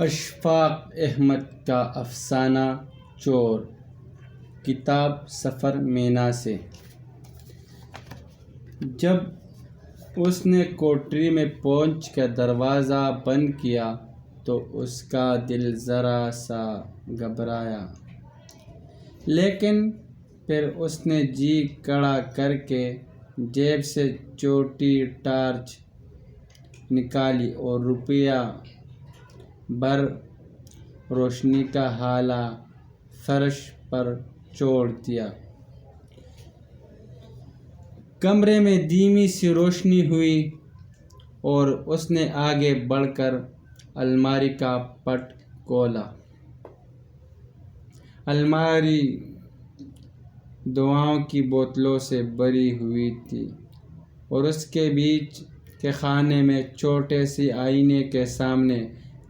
اشفاق احمد کا افسانہ چور، کتاب سفر مینا سے۔ جب اس نے کوٹری میں پہنچ کر دروازہ بند کیا تو اس کا دل ذرا سا گھبرایا، لیکن پھر اس نے جی کڑا کر کے جیب سے چھوٹی ٹارچ نکالی اور روپیہ بھر روشنی کا ہالہ فرش پر چھوڑ دیا۔ کمرے میں دھیمی سی روشنی ہوئی اور اس نے آگے بڑھ کر الماری کا پٹ کھولا۔ الماری دواؤں کی بوتلوں سے بھری ہوئی تھی اور اس کے بیچ کے خانے میں چھوٹے سے آئینے کے سامنے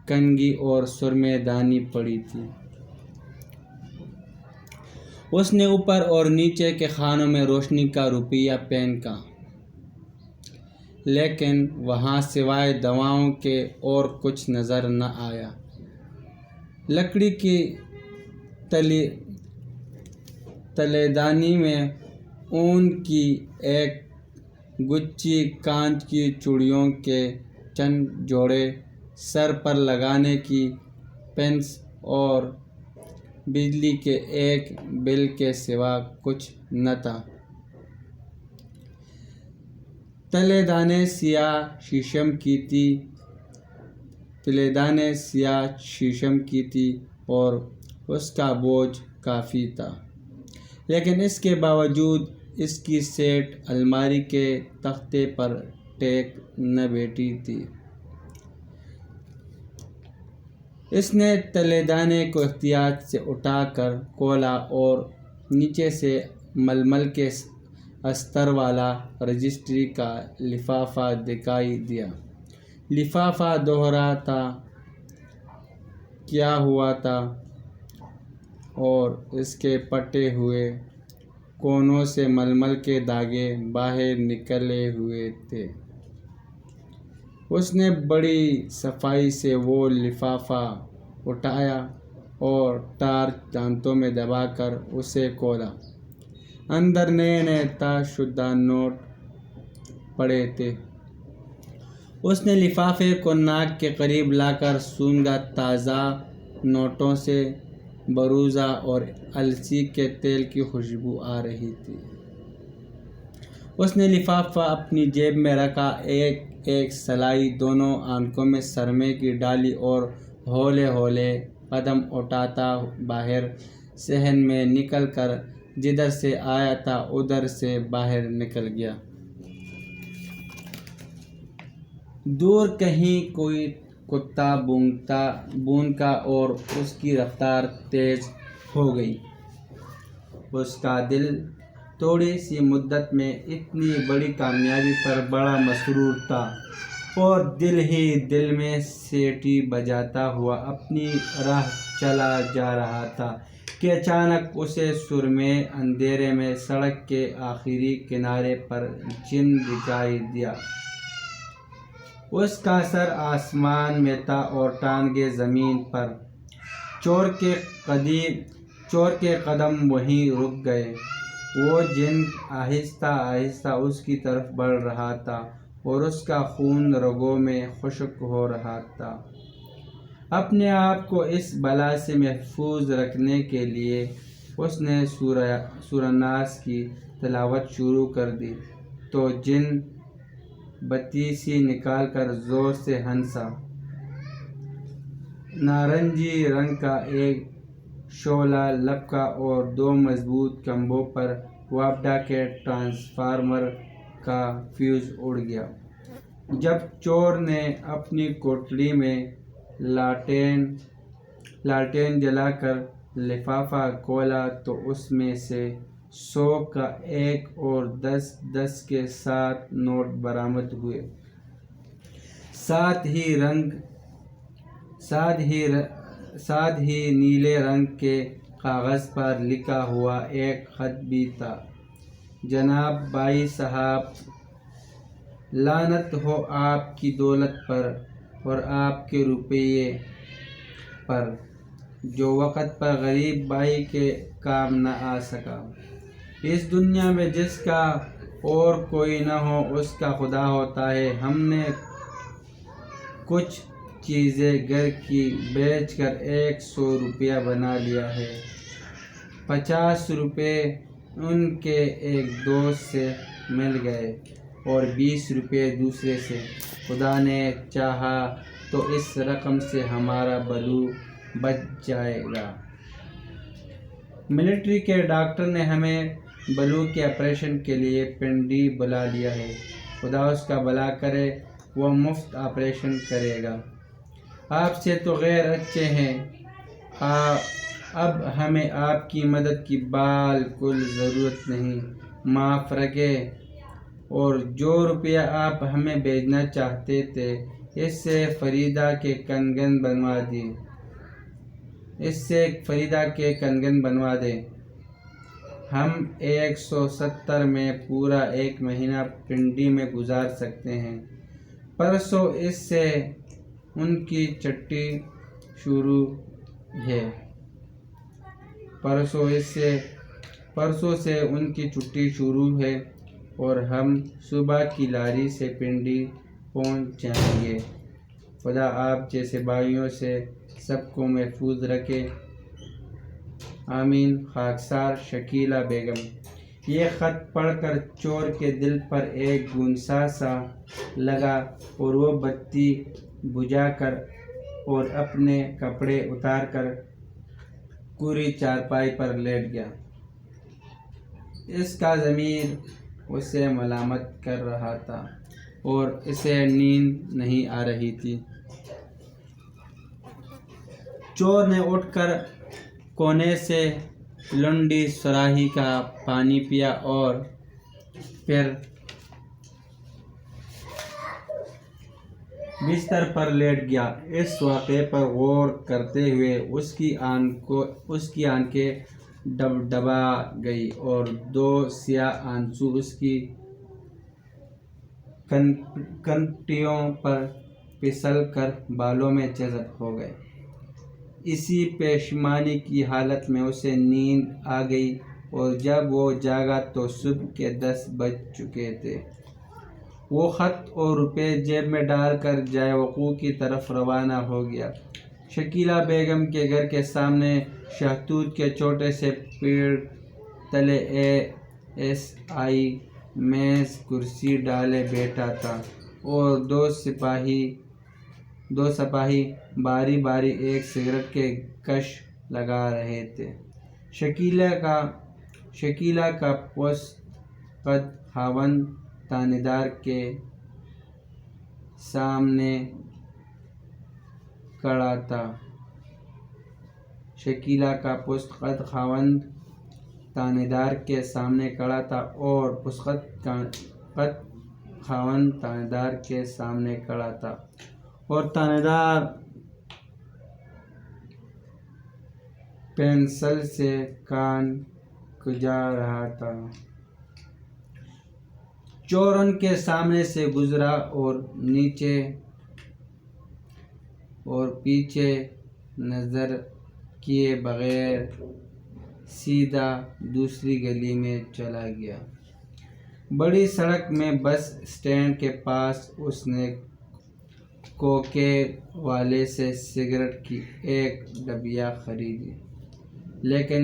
کنگھی اور سرمے دانی پڑی تھی۔ اس نے اوپر اور نیچے کے خانوں میں روشنی کا روپیہ پھینکا، لیکن وہاں سوائے دواؤں کے اور کچھ نظر نہ آیا۔ لکڑی کی تلےدانی میں اون کی ایک گچھی، کانچ کی چوڑیوں کے چند جوڑے، سر پر لگانے کی پنس اور بجلی کے ایک بل کے سوا کچھ نہ تھا۔ تلےدانیں سیاہ شیشم کی تھی اور اس کا بوجھ کافی تھا، لیکن اس کے باوجود اس کی سیٹ الماری کے تختے پر ٹیک نہ بیٹھی تھی۔ اس نے تلےدانے کو احتیاط سے اٹھا کر کھولا اور نیچے سے ململ کے استر والا رجسٹری کا لفافہ دکھائی دیا۔ لفافہ دوہرا تھا، کیا ہوا تھا اور اس کے پھٹے ہوئے کونوں سے ململ کے دھاگے باہر نکلے ہوئے تھے۔ اس نے بڑی صفائی سے وہ لفافہ اٹھایا اور ٹارچ دانتوں میں دبا کر اسے کھولا۔ اندر نئے طے شدہ نوٹ پڑے تھے۔ اس نے لفافے کو ناک کے قریب لا کر سونگھا۔ تازہ نوٹوں سے بروزہ اور السی کے تیل کی خوشبو آ رہی تھی۔ اس نے لفافہ اپنی جیب میں رکھا، ایک ایک سلائی دونوں آنکھوں میں سرمے کی ڈالی اور ہولے ہولے قدم اٹھاتا باہر صحن میں نکل کر جدھر سے آیا تھا ادھر سے باہر نکل گیا۔ دور کہیں کوئی کتا بھونکا اور اس کی رفتار تیز ہو گئی۔ اس کا دل تھوڑی سی مدت میں اتنی بڑی کامیابی پر بڑا مسرور تھا اور دل ہی دل میں سیٹی بجاتا ہوا اپنی راہ چلا جا رہا تھا کہ اچانک اسے سرمے اندھیرے میں سڑک کے آخری کنارے پر جن دکھائی دیا۔ اس کا سر آسمان میں تھا اور ٹانگیں زمین پر۔ چور کے قدم وہیں رک گئے۔ وہ جن آہستہ آہستہ اس کی طرف بڑھ رہا تھا اور اس کا خون رگوں میں خشک ہو رہا تھا۔ اپنے آپ کو اس بلا سے محفوظ رکھنے کے لیے اس نے سورہ ناس کی تلاوت شروع کر دی تو جن بتیسی نکال کر زور سے ہنسا۔ نارنجی رنگ کا ایک شعلہ لپکا اور دو مضبوط کھمبوں پر وابڈا کے ٹرانسفارمر کا فیوز اڑ گیا۔ جب چور نے اپنی کوٹری میں لالٹین جلا کر لفافہ کھولا تو اس میں سے 100 کا ایک اور 10 کے 7 نوٹ برآمد ہوئے۔ ساتھ ہی نیلے رنگ کے کاغذ پر لکھا ہوا ایک خط بھی تھا: جناب بھائی صاحب، لعنت ہو آپ کی دولت پر اور آپ کے روپیے پر جو وقت پر غریب بھائی کے کام نہ آ سکا۔ اس دنیا میں جس کا اور کوئی نہ ہو اس کا خدا ہوتا ہے۔ ہم نے کچھ چیزیں گھر کی بیچ کر 100 روپیہ بنا لیا ہے۔ 50 روپے ان کے ایک دوست سے مل گئے اور 20 روپے دوسرے سے۔ خدا نے چاہا تو اس رقم سے ہمارا بلو بچ جائے گا۔ ملٹری کے ڈاکٹر نے ہمیں بلو کے آپریشن کے لیے پنڈی بلا لیا ہے۔ خدا اس کا بھلا کرے، وہ مفت آپریشن کرے گا۔ آپ سے تو غیر اچھے ہیں، اب ہمیں آپ کی مدد کی بالکل ضرورت نہیں، معاف رکھیں۔ اور جو روپیہ آپ ہمیں بھیجنا چاہتے تھے اس سے فریدہ کے کنگن بنوا دیں۔ ہم 170 میں پورا ایک مہینہ پنڈی میں گزار سکتے ہیں۔ پرسوں سے ان کی چھٹی شروع ہے اور ہم صبح کی لاری سے پنڈی پہنچ جائیں گے۔ خدا آپ جیسے بھائیوں سے سب کو محفوظ رکھے، آمین۔ خاکسار شکیلہ بیگم۔ یہ خط پڑھ کر چور کے دل پر ایک گھونسا سا لگا اور وہ بتی بجھا کر اور اپنے کپڑے اتار کر کوری چارپائی پر لیٹ گیا۔ اس کا ضمیر اسے ملامت کر رہا تھا اور اسے نیند نہیں آ رہی تھی۔ چور نے اٹھ کر کونے سے لنڈی سراہی کا پانی پیا اور پھر بستر پر لیٹ گیا۔ اس واقعے پر غور کرتے ہوئے اس کی آنکھیں ڈبڈبا گئیں اور 2 سیاہ آنسو اس کی کنپٹیوں پر پھسل کر بالوں میں جذب ہو گئے۔ اسی پشیمانی کی حالت میں اسے نیند آ گئی اور جب وہ جاگا تو صبح کے 10 بج چکے تھے۔ وہ خط اور روپے جیب میں ڈال کر جائے وقوع کی طرف روانہ ہو گیا۔ شکیلہ بیگم کے گھر کے سامنے شہتوت کے چھوٹے سے پیڑ تلے ASI میز کرسی ڈالے بیٹھا تھا اور 2 سپاہی باری باری ایک سگریٹ کے کش لگا رہے تھے۔ شکیلہ کا پست قد خاوند تانیدار کے سامنے کھڑا تھا اور تانیدار پنسل سے کان کھجا رہا تھا۔ چور ان کے سامنے سے گزرا اور پیچھے نظر کیے بغیر سیدھا دوسری گلی میں چلا گیا۔ بڑی سڑک میں بس اسٹینڈ کے پاس اس نے کوکے والے سے سگریٹ کی ایک ڈبیا خریدی، لیکن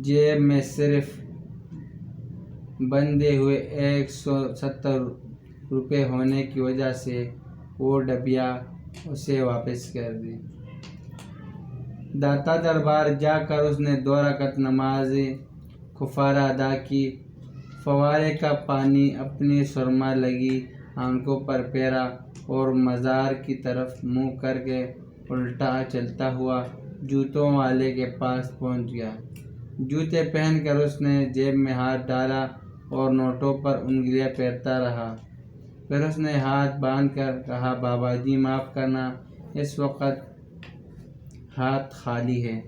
جیب میں صرف بندھے ہوئے 170 روپے ہونے کی وجہ سے وہ ڈبیا اسے واپس کر دی۔ داتا دربار جا کر اس نے 2 رکعت نماز کفارہ ادا کی، فوارے کا پانی اپنی سرما لگی آنکھوں پر پھیرا اور مزار کی طرف منہ کر کے الٹا چلتا ہوا جوتوں والے کے پاس پہنچ گیا۔ جوتے پہن کر اس نے جیب میں ہاتھ ڈالا اور نوٹوں پر انگلیاں پھیرتا رہا۔ پھر اس نے ہاتھ باندھ کر کہا، بابا جی معاف کرنا، اس وقت ہاتھ خالی ہے۔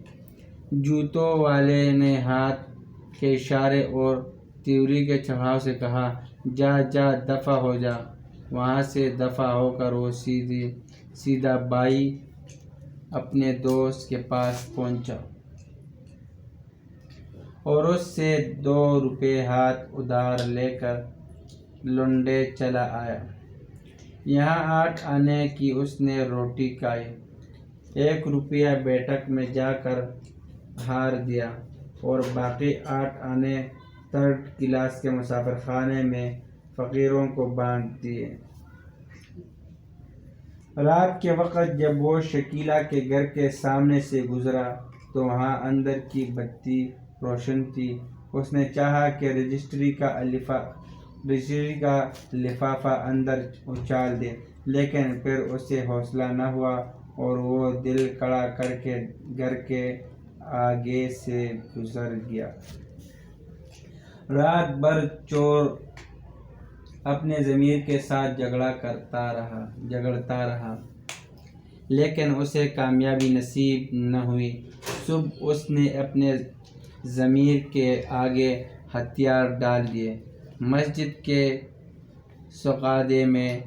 جوتوں والے نے ہاتھ کے اشارے اور تیوری کے چھڑاؤ سے کہا، جا دفع ہو جا۔ وہاں سے دفع ہو کر وہ سیدھا بائی اپنے دوست کے پاس پہنچا اور اس سے 2 روپے ہاتھ ادھار لے کر لنڈے چلا آیا۔ یہاں 8 آنے کی اس نے روٹی کھائی، 1 روپیہ بیٹھک میں جا کر ہار دیا اور باقی 8 آنے 3rd کلاس کے مسافر خانے میں فقیروں کو بانٹ دیے۔ رات کے وقت جب وہ شکیلہ کے گھر کے سامنے سے گزرا تو وہاں اندر کی بتی روشن تھی۔ اس نے چاہا کہ رجسٹری کا لفافہ اندر اچھال دے، لیکن پھر اسے حوصلہ نہ ہوا اور وہ دل کڑا کر کے گھر کے آگے سے گزر گیا۔ رات بھر چور اپنے ضمیر کے ساتھ جھگڑتا رہا، لیکن اسے کامیابی نصیب نہ ہوئی۔ صبح اس نے اپنے ضمیر کے آگے ہتھیار ڈال دیے۔ مسجد کے سقادے میں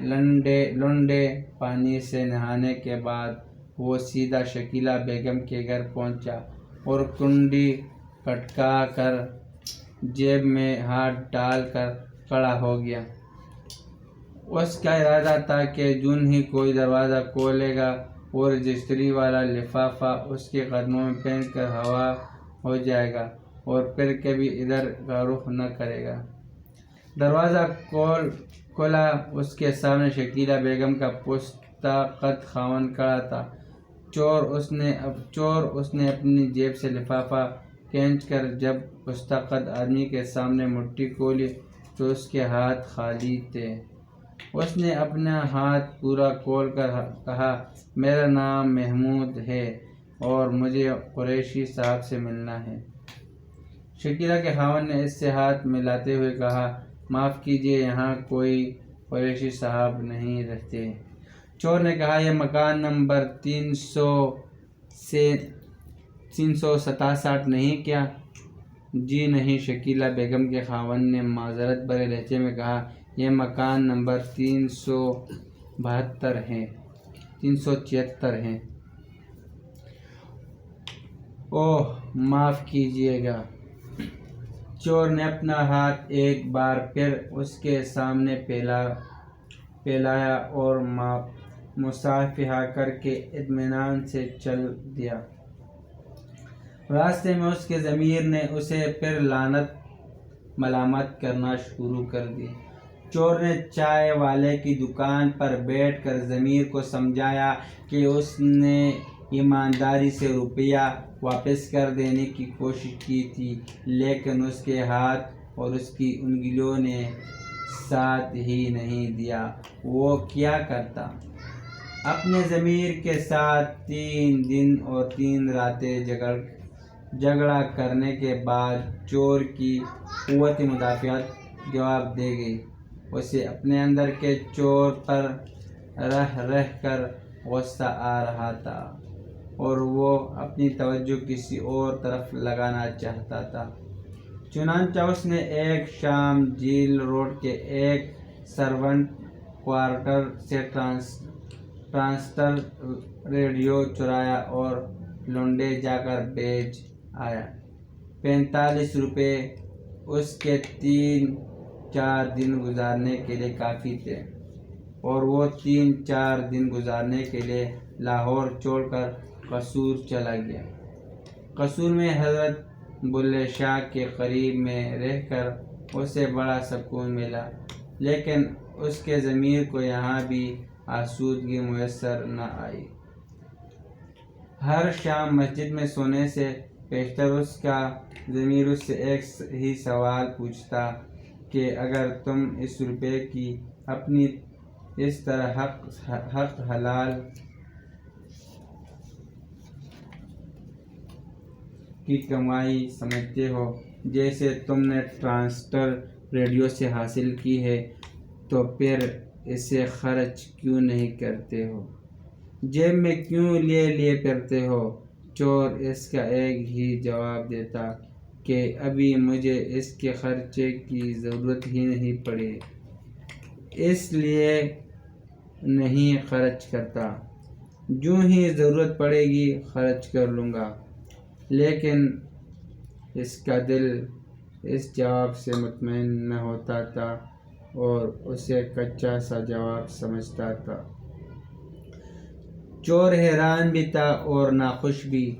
لنڈے پانی سے نہانے کے بعد وہ سیدھا شکیلہ بیگم کے گھر پہنچا اور کنڈی کھٹکا کر جیب میں ہاتھ ڈال کر کھڑا ہو گیا۔ اس کا ارادہ تھا کہ جون ہی کوئی دروازہ کھولے گا اور رجسٹری والا لفافہ اس کے قدموں میں پھینک کر ہوا ہو جائے گا اور پھر کبھی ادھر کا رخ نہ کرے گا۔ دروازہ کھولا، اس کے سامنے شکیلہ بیگم کا پختہ قد خاوند کھڑا تھا۔ چور اس نے اپنی جیب سے لفافہ کھینچ کر جب پختہ قد آدمی کے سامنے مٹھی کھولی تو اس کے ہاتھ خالی تھے۔ اس نے اپنا ہاتھ پورا کھول کر کہا، میرا نام محمود ہے اور مجھے قریشی صاحب سے ملنا ہے۔ شکیلہ کے خاوند نے اس سے ہاتھ ملاتے ہوئے کہا، معاف کیجیے، یہاں کوئی قریشی صاحب نہیں رہتے۔ چور نے کہا، یہ مکان نمبر 367 نہیں کیا؟ جی نہیں، شکیلہ بیگم کے خاوند نے معذرت بھرے لہجے میں کہا، یہ مکان نمبر 376 ہے۔ اوہ، معاف کیجیے گا۔ چور نے اپنا ہاتھ ایک بار پھر اس کے سامنے پھیلایا اور مصافحہ کر کے اطمینان سے چل دیا۔ راستے میں اس کے ضمیر نے اسے پھر لعنت ملامت کرنا شروع کر دی۔ چور نے چائے والے کی دکان پر بیٹھ کر ضمیر کو سمجھایا کہ اس نے ایمانداری سے روپیہ واپس کر دینے کی کوشش کی تھی، لیکن اس کے ہاتھ اور اس کی انگلیوں نے ساتھ ہی نہیں دیا۔ وہ کیا کرتا؟ اپنے ضمیر کے ساتھ 3 دن اور 3 راتیں جھگڑا کرنے کے بعد چور کی قوت مدافعت جواب دے گئی۔ اسے اپنے اندر کے چور پر رہ کر غصہ آ رہا تھا اور وہ اپنی توجہ کسی اور طرف لگانا چاہتا تھا۔ چنانچہ اس نے ایک شام جیل روڈ کے ایک سرونٹ کوارٹر سے ٹرانسٹر ریڈیو چرایا اور لنڈے جا کر بیچ آیا۔ 45 روپے اس کے 3-4 دن گزارنے کے لیے کافی تھے اور وہ 3-4 دن گزارنے کے لیے لاہور چھوڑ کر قصور چلا گیا۔ قصور میں حضرت بلے شاہ کے قریب میں رہ کر اسے بڑا سکون ملا، لیکن اس کے ضمیر کو یہاں بھی آسودگی میسر نہ آئی۔ ہر شام مسجد میں سونے سے پیشتر اس کا ضمیر اس سے ایک ہی سوال پوچھتا کہ اگر تم اس روپے کی اپنی اس طرح حق حلال کی کمائی سمجھتے ہو جیسے تم نے ٹرانسٹر ریڈیو سے حاصل کی ہے، تو پھر اسے خرچ کیوں نہیں کرتے ہو؟ جیب میں کیوں لیے پھرتے ہو؟ چور اس کا ایک ہی جواب دیتا کہ ابھی مجھے اس کے خرچے کی ضرورت ہی نہیں پڑی، اس لیے نہیں خرچ کرتا، جو ہی ضرورت پڑے گی خرچ کر لوں گا۔ لیکن اس کا دل اس جواب سے مطمئن نہ ہوتا تھا اور اسے کچا سا جواب سمجھتا تھا۔ چور حیران بھی تھا اور ناخوش بھی۔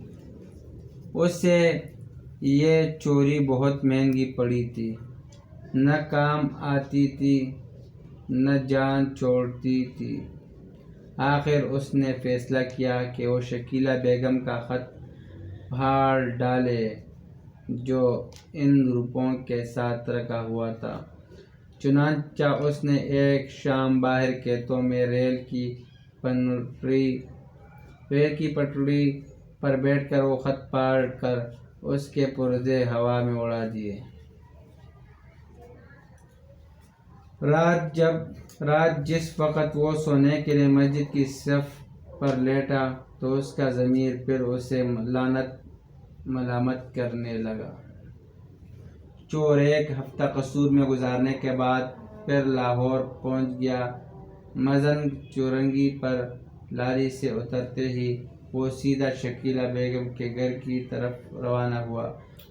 اسے یہ چوری بہت مہنگی پڑی تھی، نہ کام آتی تھی نہ جان چھوڑتی تھی۔ آخر اس نے فیصلہ کیا کہ وہ شکیلہ بیگم کا خط پھاڑ ڈالے جو ان روپوں کے ساتھ رکھا ہوا تھا۔ چنانچہ اس نے ایک شام باہر کھیتوں میں ریل کی پٹری پر بیٹھ کر وہ خط پھاڑ کر اس کے پرزے ہوا میں اڑا دیے۔ رات جس وقت وہ سونے کے لیے مسجد کی صف پر لیٹا تو اس کا ضمیر پھر اسے ملامت کرنے لگا۔ چور ایک ہفتہ قصور میں گزارنے کے بعد پھر لاہور پہنچ گیا۔ مزن چورنگی پر لاری سے اترتے ہی وہ سیدھا شکیلہ بیگم کے گھر کی طرف روانہ ہوا۔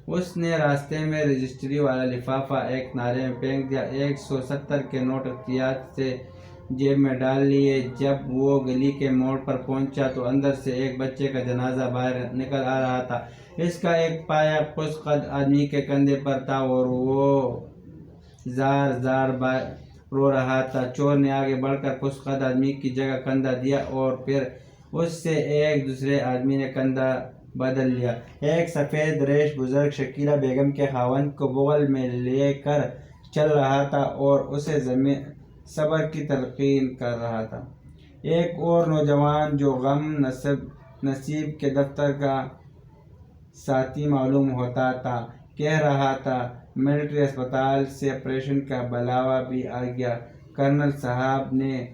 اس نے راستے میں رجسٹری والا لفافہ ایک نالے میں پھینک دیا، 170 کے نوٹ احتیاط سے جیب میں ڈال لیے۔ جب وہ گلی کے موڑ پر پہنچا تو اندر سے ایک بچے کا جنازہ باہر نکل آ رہا تھا۔ اس کا ایک پایا پس قد آدمی کے کندھے پر تھا اور وہ زار زار رو رہا تھا۔ چور نے آگے بڑھ کر پس قد آدمی کی جگہ کندھا دیا اور پھر اس سے ایک دوسرے آدمی نے کندھا بدل لیا۔ ایک سفید ریش بزرگ شکیلہ بیگم کے خاوند کو بغل میں لے کر چل رہا تھا اور اسے صبر کی تلقین کر رہا تھا۔ ایک اور نوجوان جو غم نصیب کے دفتر کا ساتھی معلوم ہوتا تھا کہہ رہا تھا، ملٹری اسپتال سے آپریشن کا بلاوا بھی آ گیا، کرنل صاحب نے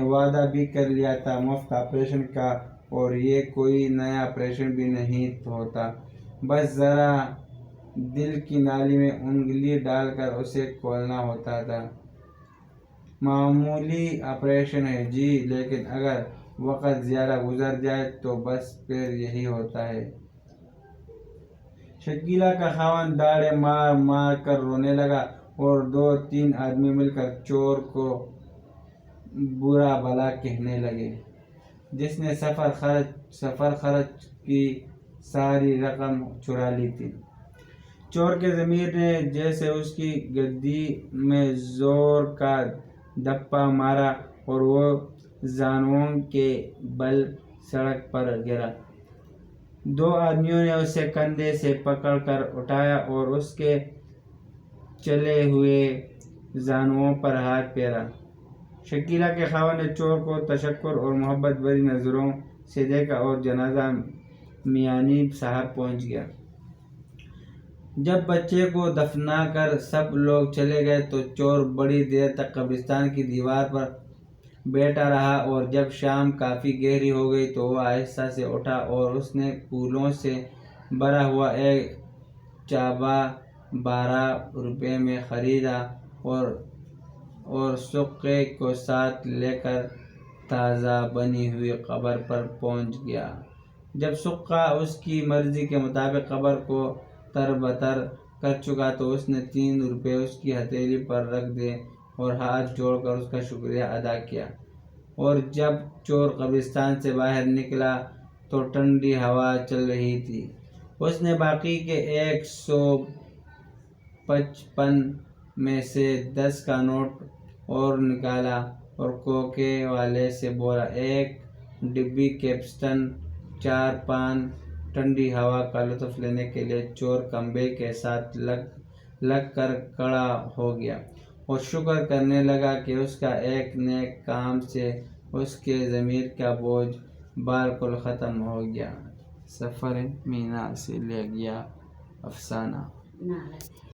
وعدہ بھی کر لیا تھا مفت آپریشن کا، اور یہ کوئی نیا آپریشن بھی نہیں ہوتا، بس ذرا دل کی نالی میں انگلی ڈال کر اسے کھولنا ہوتا تھا۔ معمولی آپریشن ہے جی، لیکن اگر وقت زیادہ گزر جائے تو بس پھر یہی ہوتا ہے۔ شکیلہ کا خاوند داڑھیں مار مار کر رونے لگا اور 2-3 آدمی مل کر چور کو برا بھلا کہنے لگے، جس نے سفر خرچ کی ساری رقم چرا لی تھی۔ چور کے ضمیر نے جیسے اس کی گدی میں زور کا دھپا مارا اور وہ زانوؤں کے بل سڑک پر گرا۔ 2 آدمیوں نے اسے کندھے سے پکڑ کر اٹھایا اور اس کے چلے ہوئے زانوؤں پر ہاتھ پھیرا۔ شکیلہ کے خاوند نے چور کو تشکر اور محبت بھری نظروں سے دیکھا اور جنازہ میانی صاحب پہنچ گیا۔ جب بچے کو دفنا کر سب لوگ چلے گئے تو چور بڑی دیر تک قبرستان کی دیوار پر بیٹھا رہا، اور جب شام کافی گہری ہو گئی تو وہ آہستہ سے اٹھا اور اس نے پھولوں سے بھرا ہوا ایک چابا 12 روپے میں خریدا اور سکے کو ساتھ لے کر تازہ بنی ہوئی قبر پر پہنچ گیا۔ جب سکا اس کی مرضی کے مطابق قبر کو تربتر کر چکا تو اس نے 3 روپے اس کی ہتھیلی پر رکھ دیے اور ہاتھ جوڑ کر اس کا شکریہ ادا کیا۔ اور جب چور قبرستان سے باہر نکلا تو ٹھنڈی ہوا چل رہی تھی۔ اس نے باقی کے 155 میں سے 10 کا نوٹ اور نکالا اور کوکے والے سے بولا، 1 ڈبی کیپٹن 4 پان۔ ٹھنڈی ہوا کا لطف لینے کے لیے چور کمبے کے ساتھ لگ کر کھڑا ہو گیا اور شکر کرنے لگا کہ اس کا ایک نیک کام سے اس کے ضمیر کا بوجھ بالکل ختم ہو گیا۔ سفر مینا سے لیا گیا افسانہ۔